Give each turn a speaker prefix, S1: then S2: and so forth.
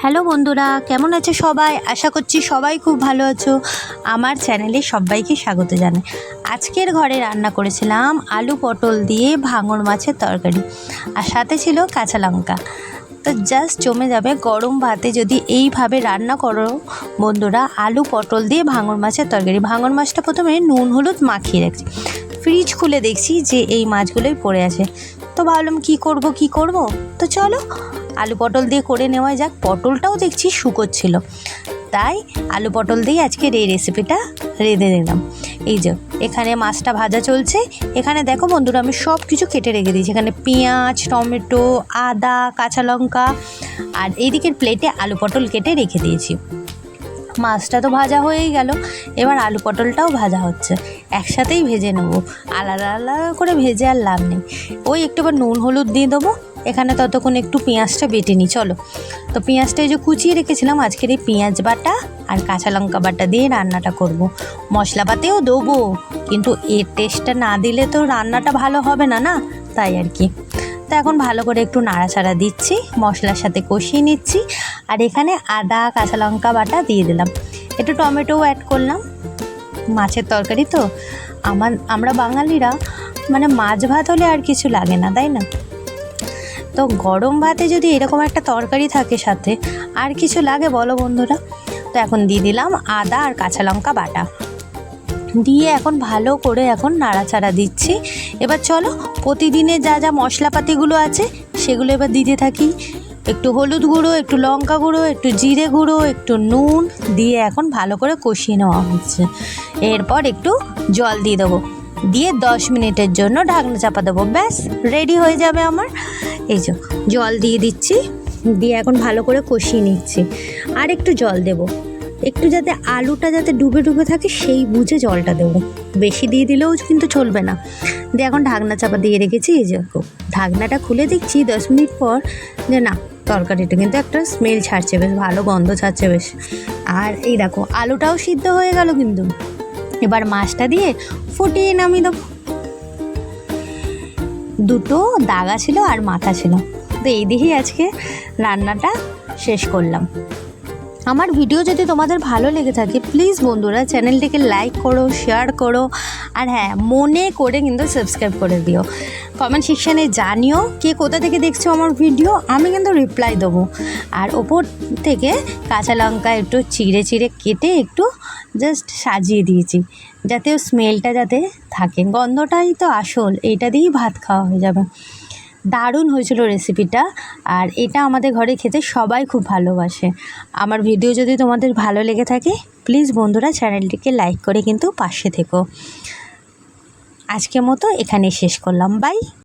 S1: Hello বন্ধুরা, কেমন আছো সবাই? আশা করছি সবাই খুব ভালো আছো। আমার চ্যানেলে সবাইকে স্বাগত জানাই। আজকের ঘরে রান্না করেছিলাম আলু পটল দিয়ে ভাঙর মাছের তরকারি, আর সাথে ছিল কাঁচা লঙ্কা। তো জাস্ট জমে যাবে। গরম ভাতে যদি এইভাবে রান্না করো বন্ধুরা, আলু পটল দিয়ে ভাঙর মাছের তরকারি। ভাঙর মাছটা প্রথমে নুন হলুদ মাখিয়ে রাখছি, ফ্রিজ খুলে দেখছি যে এই মাছগুলোই পড়ে আছে। তো ভাবলাম কি করব, তো চলো আলু পটল দিয়ে করে নেওয়া যাক। পটলটাও দেখছি শুকোচ্ছিল, তাই আলু পটল দিয়ে আজকের এই রেসিপিটা রেঁধে দিলাম। এই যে এখানে মাছটা ভাজা চলছে। এখানে দেখো বন্ধুরা, আমি সব কিছু কেটে রেখে দিয়েছি। এখানে পেঁয়াজ, টমেটো, আদা, কাঁচা লঙ্কা, আর এইদিকের প্লেটে আলু পটল কেটে রেখে দিয়েছি। মাছটা তো ভাজা হয়েই গেল, এবার আলু পটলটাও ভাজা হচ্ছে। একসাথেই ভেজে নেব, আলাদা আলাদা করে ভেজে আর লাভ নেই। ওই একটু নুন হলুদ দিয়ে দেবো। এখানে ততক্ষণ একটু পেঁয়াজটা বেটে নিই, চলো। তো পেঁয়াজটা এই যে কুচিয়ে রেখেছিলাম, আজকের এই পেঁয়াজ বাটা আর কাঁচা লঙ্কা বাটা দিয়ে রান্নাটা করব। মশলাপাতিও দেবো, কিন্তু এর টেস্টটা না দিলে তো রান্নাটা ভালো হবে না, না? তাই আর কি। তো এখন ভালো করে একটু নাড়াচাড়া দিচ্ছি, মশলার সাথে কষিয়ে নিচ্ছি। আর এখানে আদা কাঁচা লঙ্কা বাটা দিয়ে দিলাম, একটু টমেটোও অ্যাড করলাম। মাছের তরকারি তো আমরা বাঙালিরা মানে মাছ ভাত হলে আর কিছু লাগে না, তাই না? তো গরম ভাতে যদি এরকম একটা তরকারি থাকে সাথে, আর কিছু লাগে বলো বন্ধুরা? তো এখন দিয়ে দিলাম আদা আর কাঁচা লঙ্কা বাটা দিয়ে এখন ভালো করে এখন নাড়াচাড়া দিচ্ছি। এবার চলো প্রতিদিনের যা যা মশলাপাতিগুলো আছে সেগুলো এবার দিতে থাকি। একটু হলুদ গুঁড়ো, একটু লঙ্কা গুঁড়ো, একটু জিরে গুঁড়ো, একটু নুন দিয়ে এখন ভালো করে কষিয়ে নেওয়া হচ্ছে। এরপর একটু জল দিয়ে দেবো, দিয়ে 10 মিনিটের জন্য ঢাকনা চাপা দেবো। ব্যাস রেডি হয়ে যাবে আমার। এই যে জল দিয়ে দিচ্ছি, দিয়ে এখন ভালো করে কষিয়ে নিচ্ছি। আর একটু জল দেবো, একটু যাতে আলুটা যাতে ডুবে ডুবে থাকে সেই বুঝে জলটা দেবো, বেশি দিয়ে দিলেও কিন্তু চলবে না। দিয়ে এখন ঢাকনা চাপা দিয়ে রেখেছি। এই যে ঢাকনাটা খুলে দেখছি 10 মিনিট পর যে না, তরকারিটা কিন্তু একটা স্মেল ছাড়ছে, বেশ ভালো গন্ধ ছাড়ছে বেশ। আর এই দেখো আলুটাও সিদ্ধ হয়ে গেল কিন্তু। এবার মাছটা দিয়ে ফুটিয়ে নামিয়ে দেবো। দুটো দাগা ছিল আর মাথা ছিল, তো এই দিকেই আজকে রান্নাটা শেষ করলাম। আমার ভিডিও যদি তোমাদের ভালো লেগে থাকে প্লিজ বন্ধুরা চ্যানেলটিকে লাইক করো, শেয়ার করো, আর হ্যাঁ মনে করে কিন্তু সাবস্ক্রাইব করে দিও। কমেন্ট সেকশানে জানিও কে কোথা থেকে দেখছো আমার ভিডিও, আমি কিন্তু রিপ্লাই দেবো। আর ওপর থেকে কাঁচা লঙ্কা একটু চিড়ে চিড়ে কেটে একটু জাস্ট সাজিয়ে দিয়েছি, যাতে স্মেলটা যাতে থাকে, গন্ধটাই তো আসল, এইটা দিয়েই ভাত খাওয়া হয়ে যাবে। দারুণ হয়েছিল রেসিপিটা, আর এটা আমাদের ঘরে খেতে সবাই খুব ভালোবাসে। আমার ভিডিও যদি তোমাদের ভালো লেগে থাকে প্লিজ বন্ধুরা চ্যানেলটিকে লাইক করে কিন্তু পাশে থেকো। আজকের মতো এখানেই শেষ করলাম, বাই।